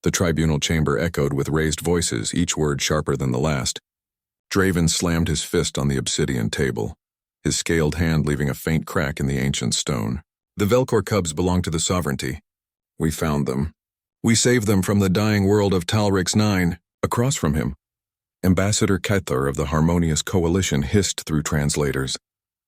The tribunal chamber echoed with raised voices, each word sharper than the last. Draven slammed his fist on the obsidian table, his scaled hand leaving a faint crack in the ancient stone. The Velcor cubs belong to the sovereignty. We found them. We saved them from the dying world of Talrix 9. Across from him, Ambassador Kethar of the Harmonious Coalition hissed through translators,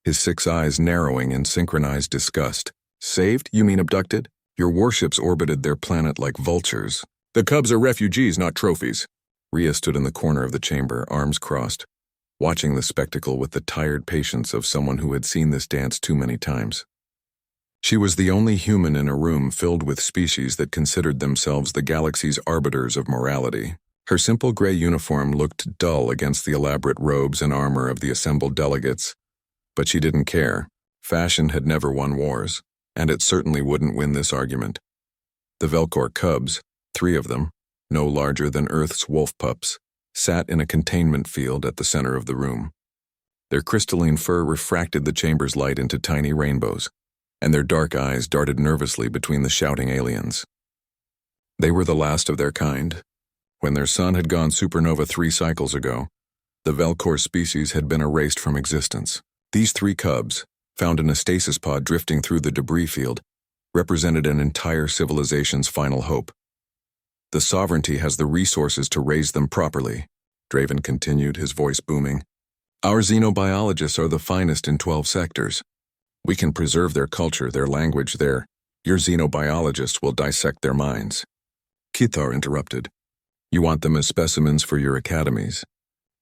his 6 eyes narrowing in synchronized disgust. Saved? You mean abducted? Your warships orbited their planet like vultures. The cubs are refugees, not trophies. Rhea stood in the corner of the chamber, arms crossed, watching the spectacle with the tired patience of someone who had seen this dance too many times. She was the only human in a room filled with species that considered themselves the galaxy's arbiters of morality. Her simple gray uniform looked dull against the elaborate robes and armor of the assembled delegates, but she didn't care. Fashion had never won wars, and it certainly wouldn't win this argument. The Velcor cubs, 3 of them, no larger than Earth's wolf pups, sat in a containment field at the center of the room. Their crystalline fur refracted the chamber's light into tiny rainbows, and their dark eyes darted nervously between the shouting aliens. They were the last of their kind. When their sun had gone supernova 3 cycles ago, the Velcor species had been erased from existence. These 3 cubs, found in a stasis pod drifting through the debris field, represented an entire civilization's final hope. The sovereignty has the resources to raise them properly, Draven continued, his voice booming. Our xenobiologists are the finest in 12 sectors. We can preserve their culture, their language, your xenobiologists will dissect their minds. Kethar interrupted. You want them as specimens for your academies.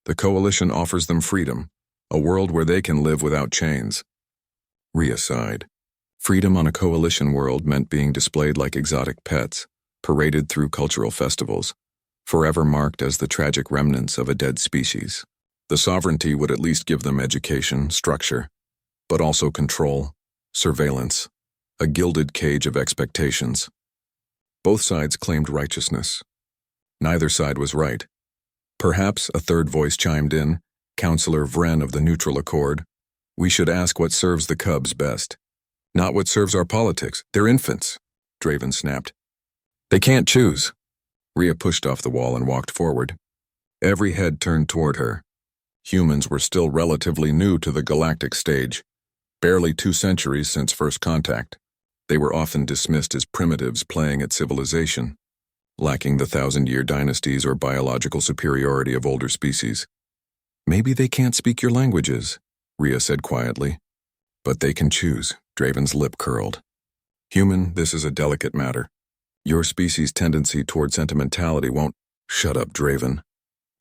The Coalition offers them freedom, a world where they can live without chains. Rhea sighed. Freedom on a Coalition world meant being displayed like exotic pets, paraded through cultural festivals, forever marked as the tragic remnants of a dead species. The sovereignty would at least give them education, structure, but also control, surveillance, a gilded cage of expectations. Both sides claimed righteousness. Neither side was right. Perhaps a third voice chimed in, Counselor Vren of the Neutral Accord. We should ask what serves the cubs best. Not what serves our politics. They're infants, Draven snapped. They can't choose. Rhea pushed off the wall and walked forward. Every head turned toward her. Humans were still relatively new to the galactic stage, barely 2 centuries since first contact. They were often dismissed as primitives playing at civilization, lacking the 1,000-year dynasties or biological superiority of older species. Maybe they can't speak your languages, Rhea said quietly. But they can choose, Draven's lip curled. Human, this is a delicate matter. Your species' tendency toward sentimentality won't— Shut up, Draven.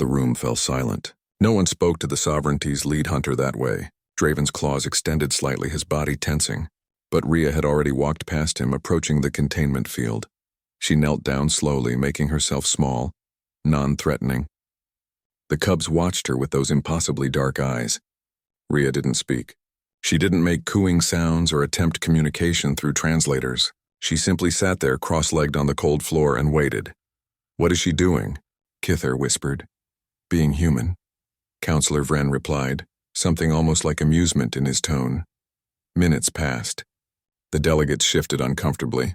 The room fell silent. No one spoke to the sovereignty's lead hunter that way. Draven's claws extended slightly, his body tensing. But Rhea had already walked past him, approaching the containment field. She knelt down slowly, making herself small, non-threatening. The cubs watched her with those impossibly dark eyes. Rhea didn't speak. She didn't make cooing sounds or attempt communication through translators. She simply sat there cross-legged on the cold floor and waited. What is she doing? Kethar whispered. Being human. Counselor Vren replied, something almost like amusement in his tone. Minutes passed. The delegates shifted uncomfortably.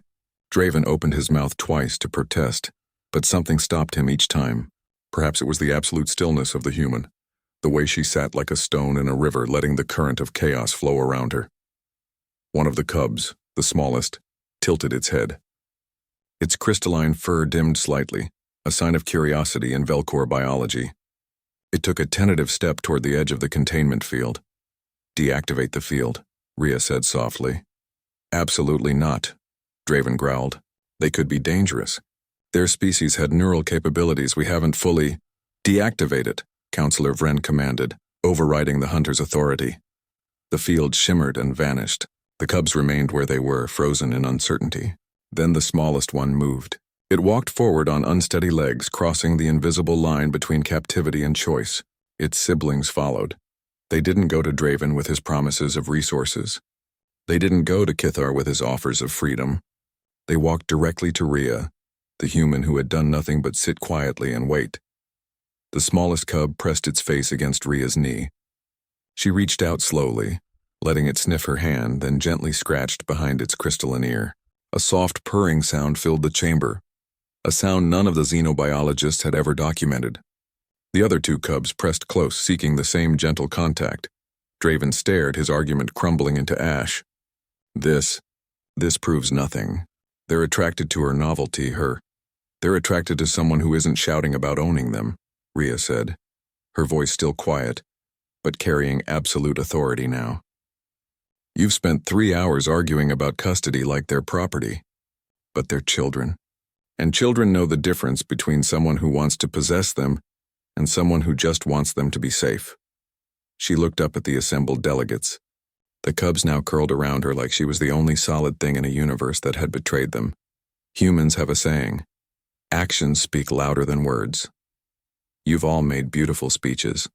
Draven opened his mouth twice to protest, but something stopped him each time. Perhaps it was the absolute stillness of the human, the way she sat like a stone in a river, letting the current of chaos flow around her. One of the cubs, the smallest, tilted its head. Its crystalline fur dimmed slightly, a sign of curiosity in Velcor biology. It took a tentative step toward the edge of the containment field. Deactivate the field, Rhea said softly. Absolutely not, Draven growled. They could be dangerous. Their species had neural capabilities we haven't fully— Deactivate it, Counselor Vren commanded, overriding the hunter's authority. The field shimmered and vanished. The cubs remained where they were, frozen in uncertainty. Then the smallest one moved. It walked forward on unsteady legs, crossing the invisible line between captivity and choice. Its siblings followed. They didn't go to Draven with his promises of resources. They didn't go to Kethar with his offers of freedom. They walked directly to Rhea, the human who had done nothing but sit quietly and wait. The smallest cub pressed its face against Rhea's knee. She reached out slowly, letting it sniff her hand, then gently scratched behind its crystalline ear. A soft purring sound filled the chamber, a sound none of the xenobiologists had ever documented. The other two cubs pressed close, seeking the same gentle contact. Draven stared, his argument crumbling into ash. This proves nothing. They're attracted to her novelty, They're attracted to someone who isn't shouting about owning them, Rhea said, her voice still quiet, but carrying absolute authority now. You've spent 3 hours arguing about custody like they're property. But they're children. And children know the difference between someone who wants to possess them and someone who just wants them to be safe. She looked up at the assembled delegates. The cubs now curled around her like she was the only solid thing in a universe that had betrayed them. Humans have a saying, actions speak louder than words. You've all made beautiful speeches.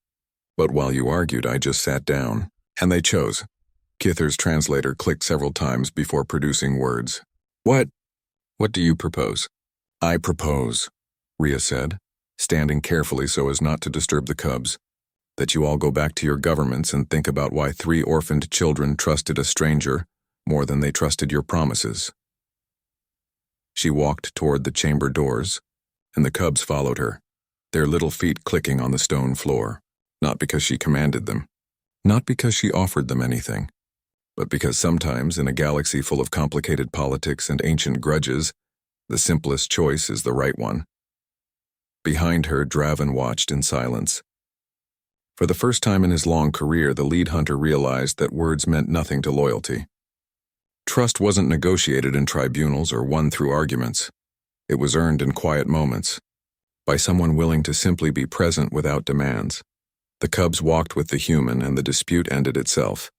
But while you argued, I just sat down, and they chose. Kither's translator clicked several times before producing words. What do you propose? I propose, Rhea said, standing carefully so as not to disturb the cubs, that you all go back to your governments and think about why 3 orphaned children trusted a stranger more than they trusted your promises. She walked toward the chamber doors, and the cubs followed her, their little feet clicking on the stone floor, not because she commanded them, not because she offered them anything, but because sometimes in a galaxy full of complicated politics and ancient grudges, the simplest choice is the right one. Behind her, Draven watched in silence. For the first time in his long career, the lead hunter realized that words meant nothing to loyalty. Trust wasn't negotiated in tribunals or won through arguments. It was earned in quiet moments, by someone willing to simply be present without demands. The cubs walked with the human, and the dispute ended itself.